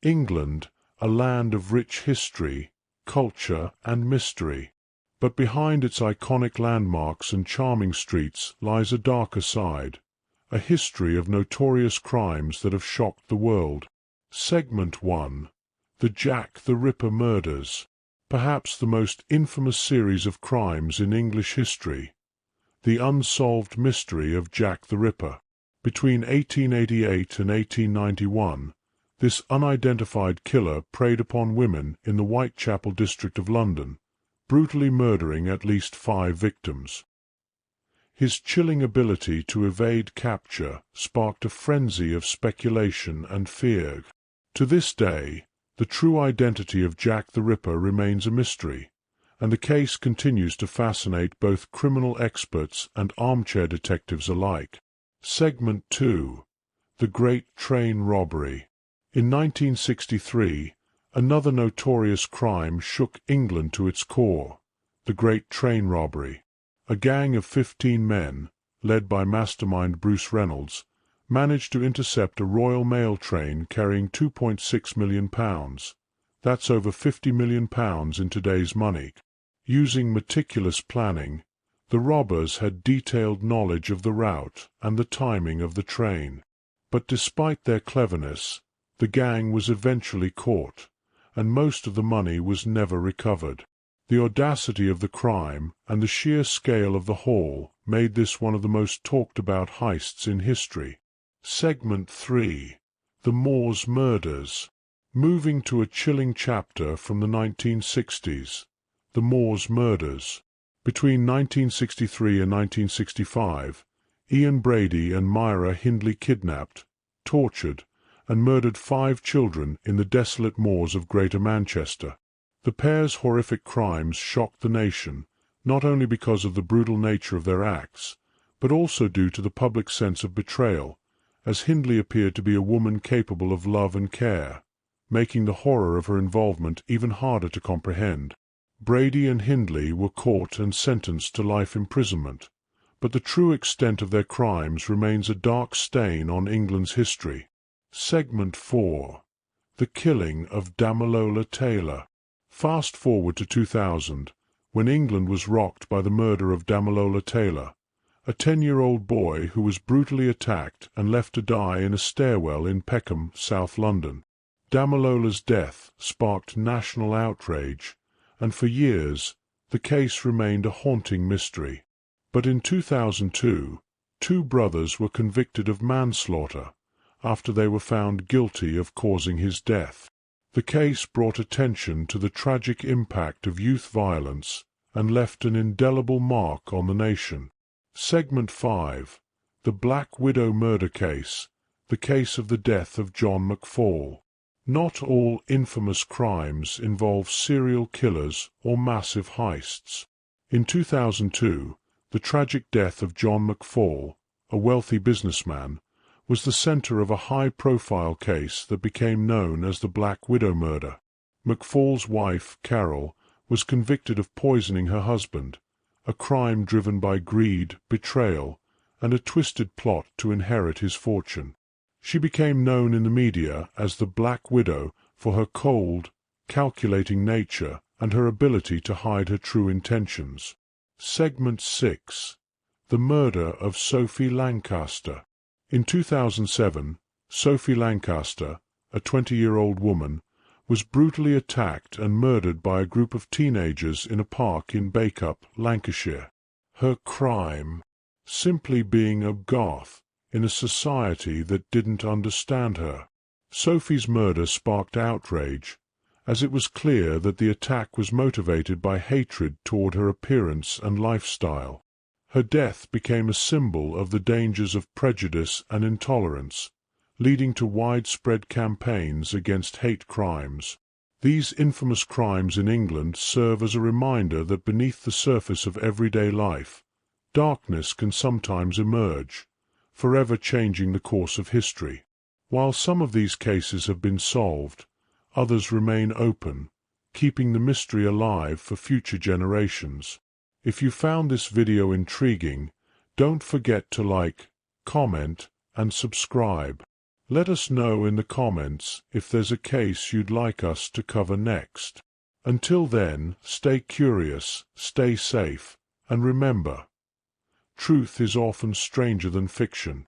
England, a land of rich history, culture, and mystery. But behind its iconic landmarks and charming streets lies a darker side, a history of notorious crimes that have shocked the world. Segment 1. The Jack the Ripper Murders. Perhaps the most infamous series of crimes in English history. The unsolved mystery of Jack the Ripper. Between 1888 and 1891, this unidentified killer preyed upon women in the Whitechapel district of London, brutally murdering at least 5 victims. His chilling ability to evade capture sparked a frenzy of speculation and fear. To this day, the true identity of Jack the Ripper remains a mystery, and the case continues to fascinate both criminal experts and armchair detectives alike. Segment 2. The Great Train Robbery. In 1963, another notorious crime shook England to its core, the Great Train Robbery. A gang of 15 men, led by mastermind Bruce Reynolds, managed to intercept a Royal Mail train carrying £2.6 million. That's over £50 million in today's money. Using meticulous planning, the robbers had detailed knowledge of the route and the timing of the train. But despite their cleverness, the gang was eventually caught, and most of the money was never recovered. The audacity of the crime and the sheer scale of the haul made this one of the most talked-about heists in history. Segment 3. The Moors Murders. Moving to a chilling chapter from the 1960s, the Moors Murders. Between 1963 and 1965, Ian Brady and Myra Hindley kidnapped, tortured, and murdered 5 children in the desolate moors of Greater Manchester. The pair's horrific crimes shocked the nation, not only because of the brutal nature of their acts, but also due to the public sense of betrayal, as Hindley appeared to be a woman capable of love and care, making the horror of her involvement even harder to comprehend. Brady and Hindley were caught and sentenced to life imprisonment, but the true extent of their crimes remains a dark stain on England's history. Segment 4. The Killing of Damilola Taylor. Fast forward to 2000, when England was rocked by the murder of Damilola Taylor, a 10-year-old boy who was brutally attacked and left to die in a stairwell in Peckham, South London. Damilola's death sparked national outrage, and for years the case remained a haunting mystery. But in 2002, 2 brothers were convicted of manslaughter after they were found guilty of causing his death. The case brought attention to the tragic impact of youth violence and left an indelible mark on the nation. Segment 5. The Black Widow Murder Case. The case of the death of John McFall. Not all infamous crimes involve serial killers or massive heists. In 2002, the tragic death of John McFall, a wealthy businessman, was the center of a high-profile case that became known as the Black Widow murder. McFall's wife, Carol, was convicted of poisoning her husband, a crime driven by greed, betrayal, and a twisted plot to inherit his fortune. She became known in the media as the Black Widow for her cold, calculating nature and her ability to hide her true intentions. Segment 6. The Murder of Sophie Lancaster. In 2007, Sophie Lancaster, a 20-year-old woman, was brutally attacked and murdered by a group of teenagers in a park in Bacup, Lancashire. Her crime? Simply being a goth in a society that didn't understand her. Sophie's murder sparked outrage, as it was clear that the attack was motivated by hatred toward her appearance and lifestyle. Her death became a symbol of the dangers of prejudice and intolerance, leading to widespread campaigns against hate crimes. These infamous crimes in England serve as a reminder that beneath the surface of everyday life, darkness can sometimes emerge, forever changing the course of history. While some of these cases have been solved, others remain open, keeping the mystery alive for future generations. If you found this video intriguing, don't forget to like, comment, and subscribe. Let us know in the comments if there's a case you'd like us to cover next. Until then, stay curious, stay safe, and remember, truth is often stranger than fiction.